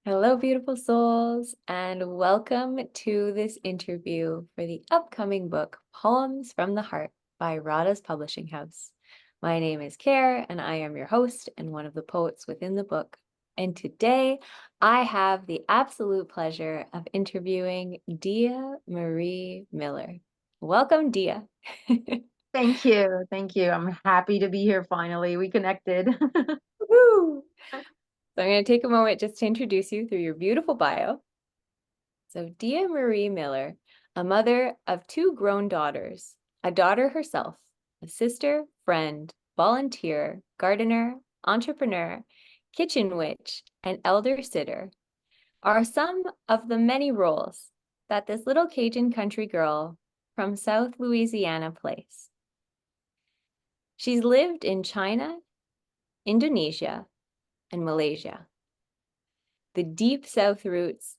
Hello, beautiful souls, and welcome to this interview for the upcoming book, Poems from the Heart by Radha's Publishing House. My name is Care, and I am your host and one of the poets within the book. And today I have the absolute pleasure of interviewing Diya Marie Miller. Welcome, Diya. Thank you. Thank you. I'm happy to be here finally. We connected. Woo! So I'm going to take a moment just to introduce you through your beautiful bio. So Diya Marie Miller, a mother of two grown daughters, a daughter herself, a sister, friend, volunteer, gardener, entrepreneur, kitchen witch, and elder sitter, are some of the many roles that this little Cajun country girl from South Louisiana plays. She's lived in China, Indonesia, and Malaysia. The deep South roots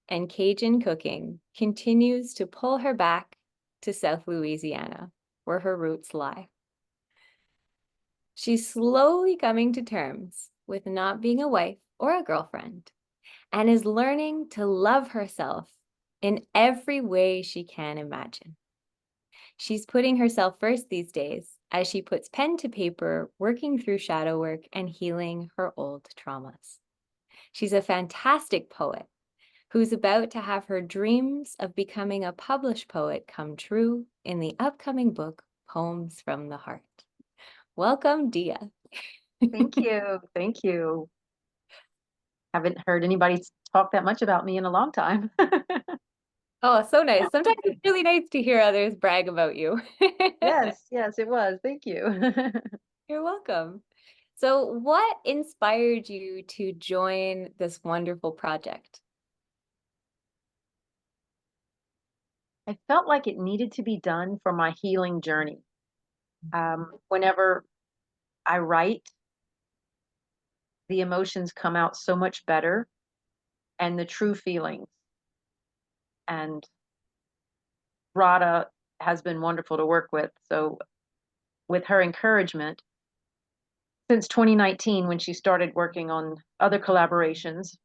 and Cajun cooking continues to pull her back to South Louisiana, where her roots lie. She's slowly coming to terms with not being a wife or a girlfriend, and is learning to love herself in every way she can imagine. She's putting herself first these days as she puts pen to paper, working through shadow work and healing her old traumas. She's a fantastic poet who's about to have her dreams of becoming a published poet come true in the upcoming book, Poems from the Heart. Welcome, Diya. Thank you. Thank you. Haven't heard anybody talk that much about me in a long time. Oh, so nice. Sometimes it's really nice to hear others brag about you. Yes, yes, it was. Thank you. You're welcome. So, what inspired you to join this wonderful project? I felt like it needed to be done for my healing journey. Whenever I write, the emotions come out so much better and the true feelings. And Radha has been wonderful to work with. So, with her encouragement, since 2019, when she started working on other collaborations,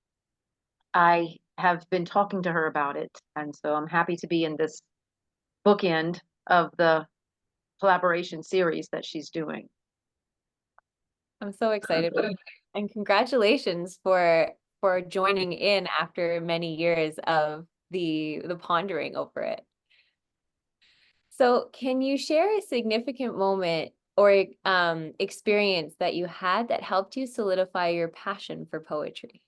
I have been talking to her about it. And so I'm happy to be in this bookend of the collaboration series that she's doing. I'm so excited for you. And congratulations for joining in after many years of the pondering over it. So, can you share a significant moment or experience that you had that helped you solidify your passion for poetry?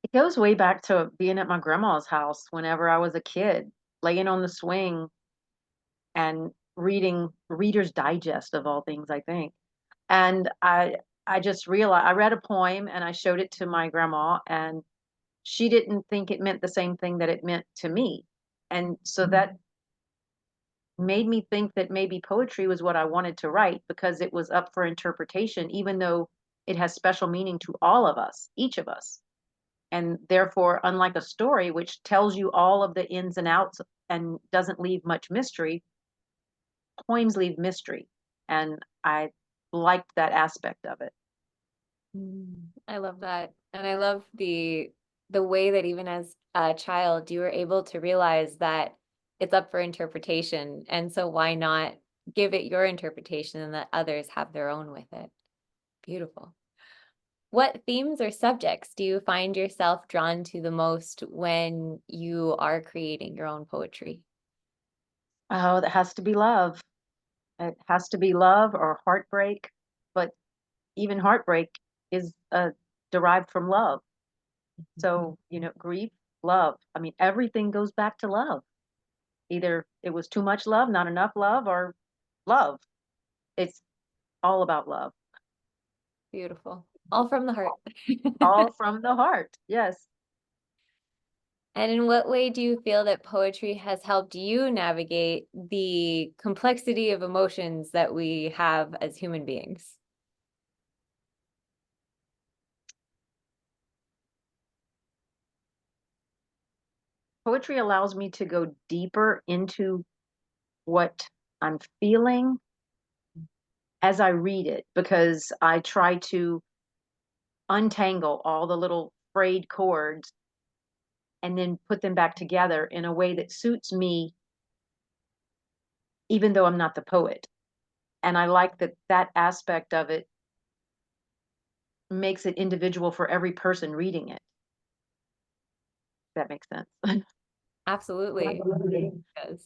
It goes way back to being at my grandma's house whenever I was a kid, laying on the swing and reading Reader's Digest of all things, I think. And I just realized I read a poem and I showed it to my grandma, and she didn't think it meant the same thing that it meant to me. And so that made me think that maybe poetry was what I wanted to write because it was up for interpretation, even though it has special meaning to all of us, each of us. And therefore, unlike a story, which tells you all of the ins and outs and doesn't leave much mystery, poems leave mystery. And I liked that aspect of it. I love that. And I love the way that even as a child, you were able to realize that it's up for interpretation. And so why not give it your interpretation and let others have their own with it? Beautiful. What themes or subjects do you find yourself drawn to the most when you are creating your own poetry? Oh, that has to be love. It has to be love or heartbreak. But even heartbreak is derived from love. So, grief, love. I mean, everything goes back to love. Either it was too much love, not enough love, or love. It's all about love. Beautiful. All from the heart. All from the heart. Yes. And in what way do you feel that poetry has helped you navigate the complexity of emotions that we have as human beings? Poetry allows me to go deeper into what I'm feeling as I read it because I try to untangle all the little frayed cords and then put them back together in a way that suits me, even though I'm not the poet. And I like that that aspect of it makes it individual for every person reading it. If that makes sense. Absolutely. It does.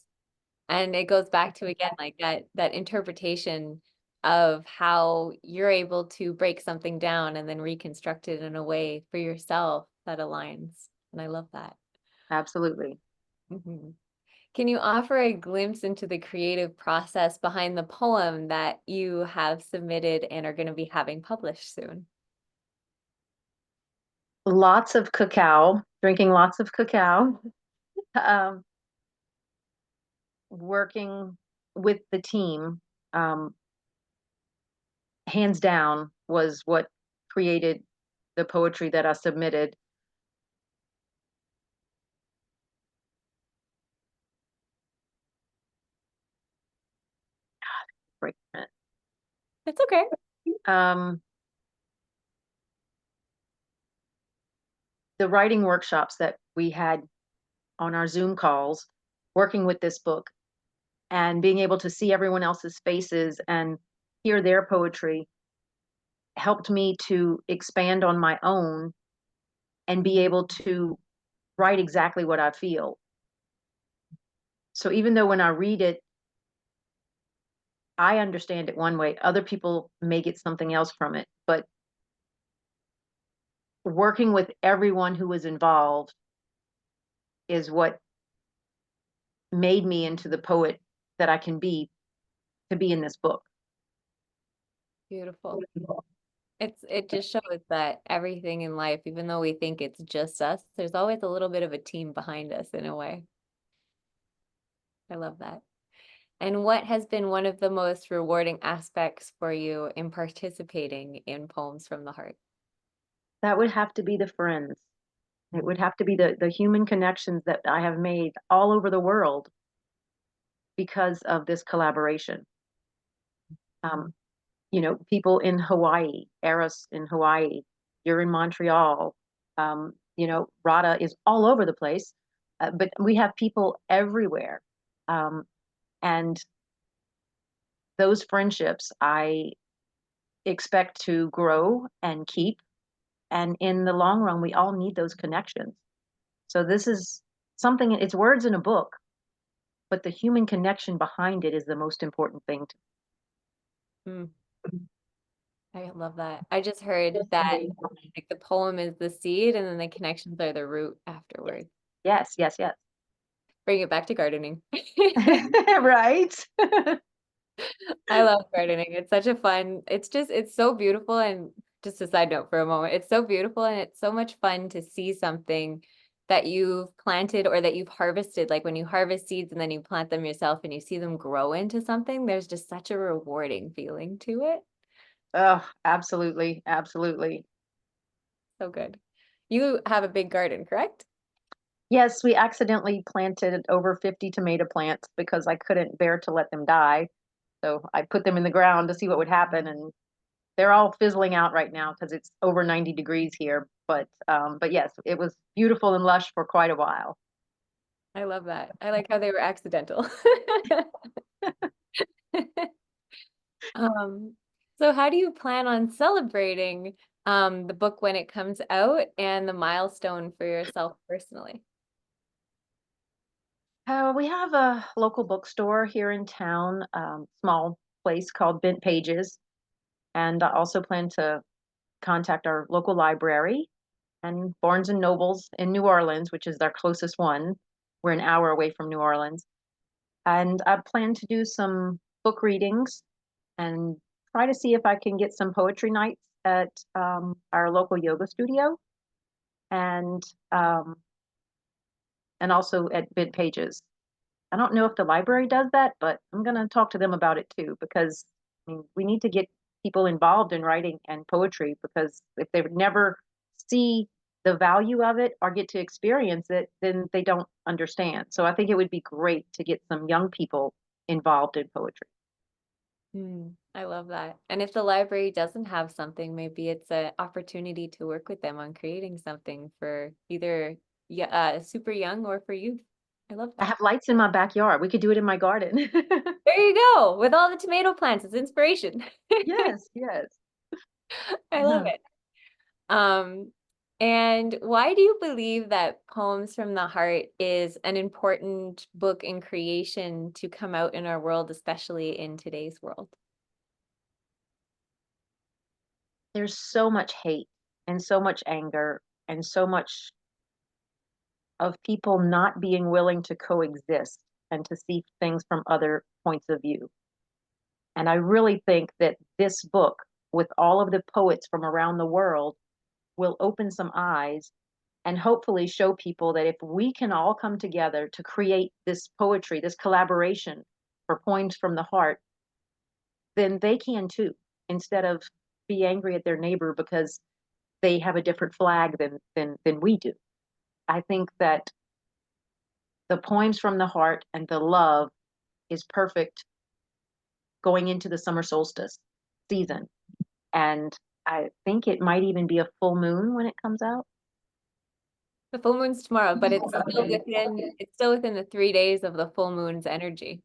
And it goes back to again like that interpretation of how you're able to break something down and then reconstruct it in a way for yourself that aligns. And I love that. Absolutely. Mhm. Can you offer a glimpse into the creative process behind the poem that you have submitted and are going to be having published soon? Lots of cacao, drinking lots of cacao, um, working with the team, um, hands down, was what created the poetry that I submitted. Break a minute. It's okay. Um, the writing workshops that we had on our Zoom calls, working with this book and being able to see everyone else's faces and hear their poetry helped me to expand on my own and be able to write exactly what I feel. So even though when I read it, I understand it one way, other people may get something else from it. But working with everyone who was involved is what made me into the poet that I can be to be in this book. Beautiful. It just shows that everything in life, even though we think it's just us, there's always a little bit of a team behind us in a way. I love that. And what has been one of the most rewarding aspects for you in participating in Poems from the Heart? That would have to be the friends. It would have to be the human connections that I have made all over the world because of this collaboration. Um, people in Hawaii, Eris in Hawaii, you're in Montreal. Radhaa is all over the place, but we have people everywhere. Um, and those friendships I expect to grow and keep. And in the long run, we all need those connections. So this is something, it's words in a book, but the human connection behind it is the most important thing to Mm, I love that. I just heard that like the poem is the seed and then the connections are the root Yes, afterwards. yes, yes, yes. Bring it back to gardening. Right. I love gardening. It's such a fun, it's so beautiful. And just a side note for a moment, it's so beautiful and it's so much fun to see something that you've planted or that you've harvested. Like when you harvest seeds and then you plant them yourself and you see them grow into something, there's just such a rewarding feeling to it. Oh, absolutely, absolutely. So good. You have a big garden, correct? Yes, we accidentally planted over 50 tomato plants because I couldn't bear to let them die. So I put them in the ground to see what would happen, and they're all fizzling out right now because it's over 90 degrees here. But yes, it was beautiful and lush for quite a while. I love that. I like how they were accidental. Um, so how do you plan on celebrating the book when it comes out and the milestone for yourself personally? We have a local bookstore here in town, small place called Bent Pages, and I also plan to contact our local library and Barnes and Nobles in New Orleans, which is our closest one. We're an hour away from New Orleans. And I plan to do some book readings and try to see if I can get some poetry nights at our local yoga studio and um, and also at Bid Pages. I don't know if the library does that, but I'm going to talk to them about it too because I mean, we need to get people involved in writing and poetry because if they would never see the value of it or get to experience it, then they don't understand. So I think it would be great to get some young people involved in poetry. Hmm. I love that. And if the library doesn't have something, maybe it's an opportunity to work with them on creating something for either super young or for youth. I love I that. have lights in my backyard. We could do it in my garden. There you go. With all the tomato plants, it's inspiration. Yes, yes. I love it. Um, and why do you believe that Poems from the Heart is an important book in creation to come out in our world, especially in today's world? There's so much hate and so much anger and so much of people not being willing to coexist and to see things from other points of view. And I really think that this book, with all of the poets from around the world, will open some eyes and hopefully show people that if we can all come together to create this poetry, this collaboration for Poems from the Heart, then they can too, instead of be angry at their neighbor because they have a different flag than we do. I think that the Poems from the Heart and the love is perfect going into the summer solstice season. And I think it might even be a full moon when it comes out. The full moon's tomorrow, but it's still within the 3 days of the full moon's energy.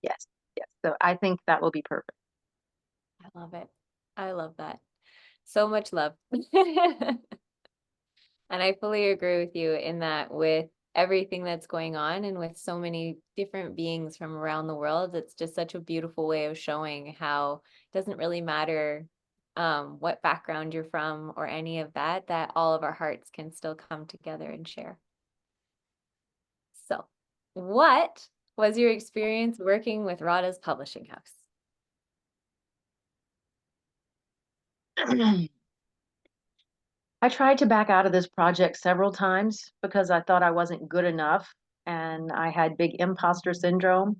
Yes, yes. So I think that will be perfect. I love it. I love that. So much love. And I fully agree with you in that with everything that's going on and with so many different beings from around the world, it's just such a beautiful way of showing how it doesn't really matter what background you're from or any of that, that all of our hearts can still come together and share. So, what was your experience working with Radha's publishing house? I tried to back out of this project several times because I thought I wasn't good enough and I had big imposter syndrome.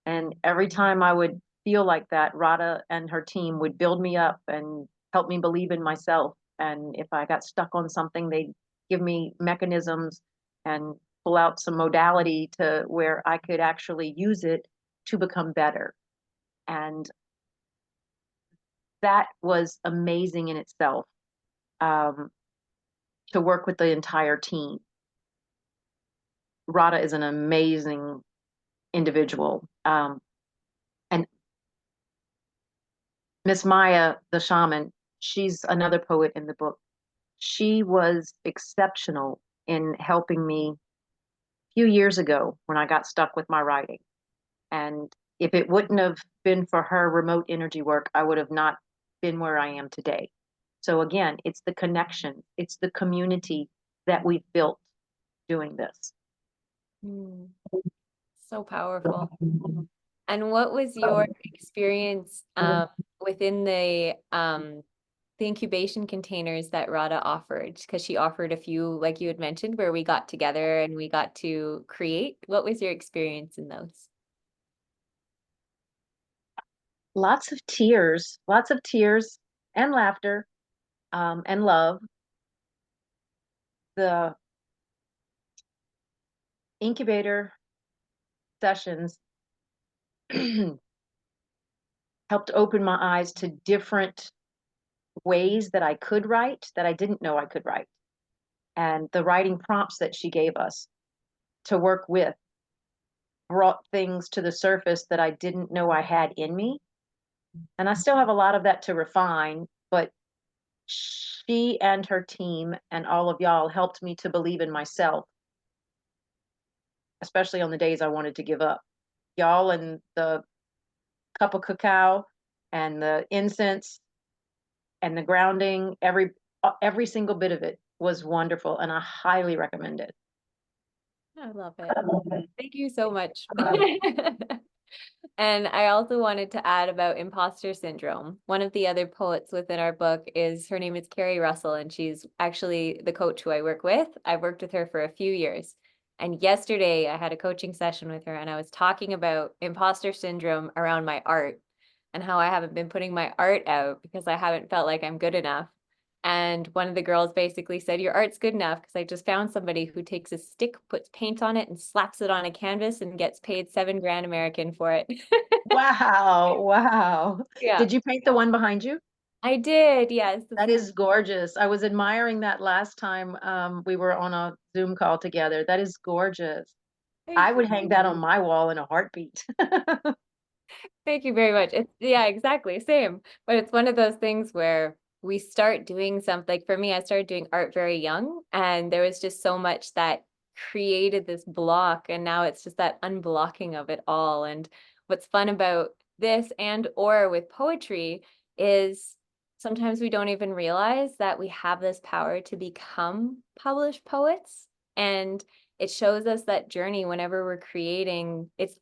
And every time I would feel like that, Radha and her team would build me up and help me believe in myself. And if I got stuck on something, they'd give me mechanisms and pull out some modality to where I could actually use it to become better. And that was amazing in itself, um, to work with the entire team. Radha is an amazing individual. And Miss Maya, the shaman, she's another poet in the book. She was exceptional in helping me a few years ago when I got stuck with my writing. And if it wouldn't have been for her remote energy work, I would have not been where I am today. So again, it's the connection, it's the community that we've built doing this. Mm, so powerful. And what was your experience within the incubation containers that Radha offered? Because she offered a few, like you had mentioned, where we got together and we got to create. What was your experience in those? Lots of tears and laughter, and love. The incubator sessions helped open my eyes to different ways that I could write that I didn't know I could write. And the writing prompts that she gave us to work with brought things to the surface that I didn't know I had in me. And I still have a lot of that to refine, but she and her team and all of y'all helped me to believe in myself, especially on the days I wanted to give up. Y'all and the cup of cacao and the incense and the grounding, every single bit of it was wonderful, and I highly recommend it. I love it. Thank you so much. And I also wanted to add about imposter syndrome. One of the other poets within our book her name is Carrie Russell, and she's actually the coach who I work with. I've worked with her for a few years. And yesterday I had a coaching session with her and I was talking about imposter syndrome around my art and how I haven't been putting my art out because I haven't felt like I'm good enough. And one of the girls basically said, your art's good enough because I just found somebody who takes a stick, puts paint on it and slaps it on a canvas and gets paid 7 grand American for it. Wow, wow. Yeah, Did you paint the one behind you? I did. Yes. That is gorgeous. I was admiring that last time we were on a Zoom call together. That is gorgeous. I Thank you. would hang that on my wall in a heartbeat. Thank you very much. It's yeah, exactly. Same. But it's one of those things where we start doing something. Like for me, I started doing art very young, and there was just so much that created this block, and now it's just that unblocking of it all. And what's fun about this and or with poetry is sometimes we don't even realize that we have this power to become published poets. And it shows us that journey whenever we're creating. It's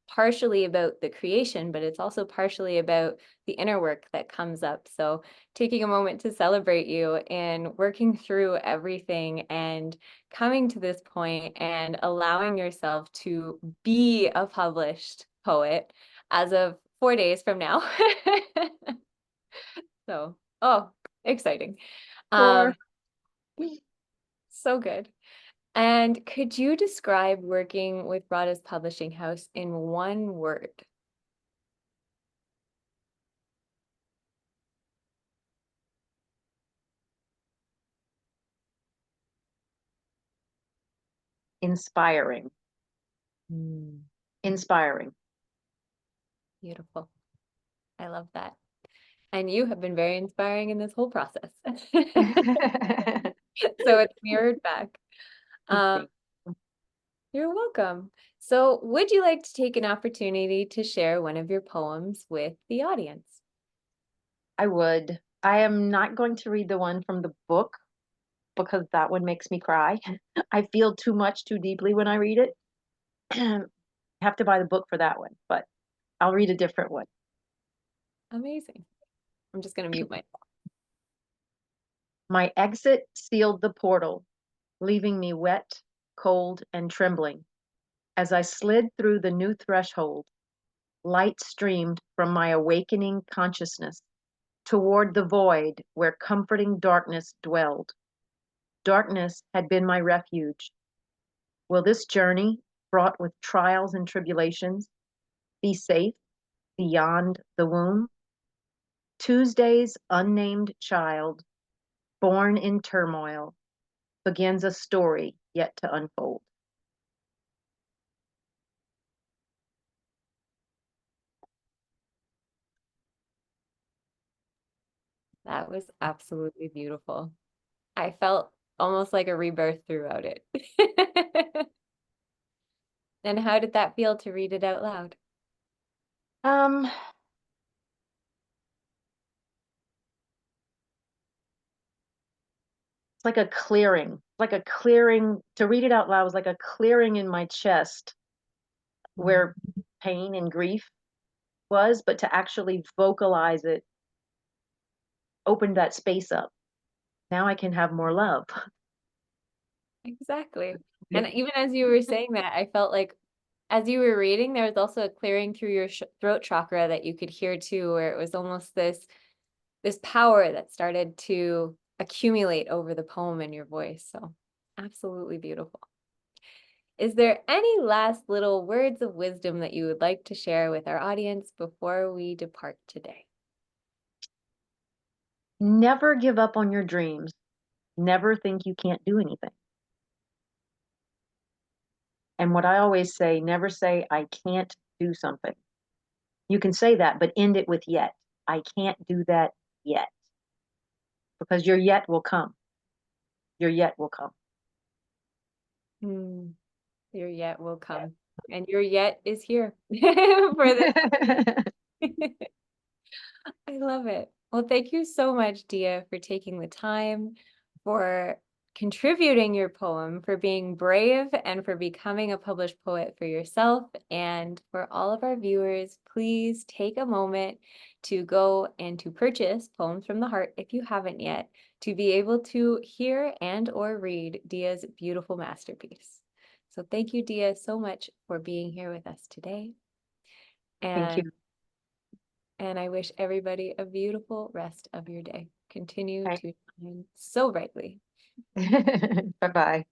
partially about the creation, but it's also partially about the inner work that comes up. So taking a moment to celebrate you and working through everything and coming to this point and allowing yourself to be a published poet as of 4 days from now. So, oh, exciting. For Um, so good. And could you describe working with Radhaa's publishing house in one word? inspiring, Mm. inspiring. Beautiful. I love that. And you have been very inspiring in this whole process. So it's mirrored back. Um, Thank you. you're welcome. So would you like to take an opportunity to share one of your poems with the audience? I would. I am not going to read the one from the book because that one makes me cry. I feel too much too deeply when I read it. Have to buy the book for that one, but I'll read a different one. Amazing. I'm just going to mute myself. My exit sealed the portal, leaving me wet, cold, and trembling. As I slid through the new threshold, light streamed from my awakening consciousness toward the void where comforting darkness dwelled. Darkness had been my refuge. Will this journey, fraught with trials and tribulations, be safe beyond the womb? Tuesday's unnamed child, born in turmoil, begins a story yet to unfold. That was absolutely beautiful. I felt almost like a rebirth throughout it. And how did that feel to read it out loud? It's like a clearing, like a clearing. To read it out loud was like a clearing in my chest where pain and grief was, but to actually vocalize it opened that space up. Now I can have more love. Exactly. And even as you were saying that, I felt like as you were reading, there was also a clearing through your throat chakra that you could hear too, where it was almost this power that started to accumulate over the poem in your voice. So absolutely beautiful. Is there any last little words of wisdom that you would like to share with our audience before we depart today? Never give up on your dreams. Never think you can't do anything. And what I always say, never say, I can't do something. You can say that, but end it with yet. I can't do that yet. Because your yet will come. Your yet will come. Hmm, your yet will come. And your yet is here for this. I love it. Well, thank you so much, Diya, for taking the time, for contributing your poem, for being brave, and for becoming a published poet for yourself. And for all of our viewers, please take a moment to go and to purchase Poems from the Heart if you haven't yet, to be able to hear and or read Diya's beautiful masterpiece. So thank you, Diya, so much for being here with us today. Thank you. And I wish everybody a beautiful rest of your day. Continue Okay. to shine so brightly. Bye bye.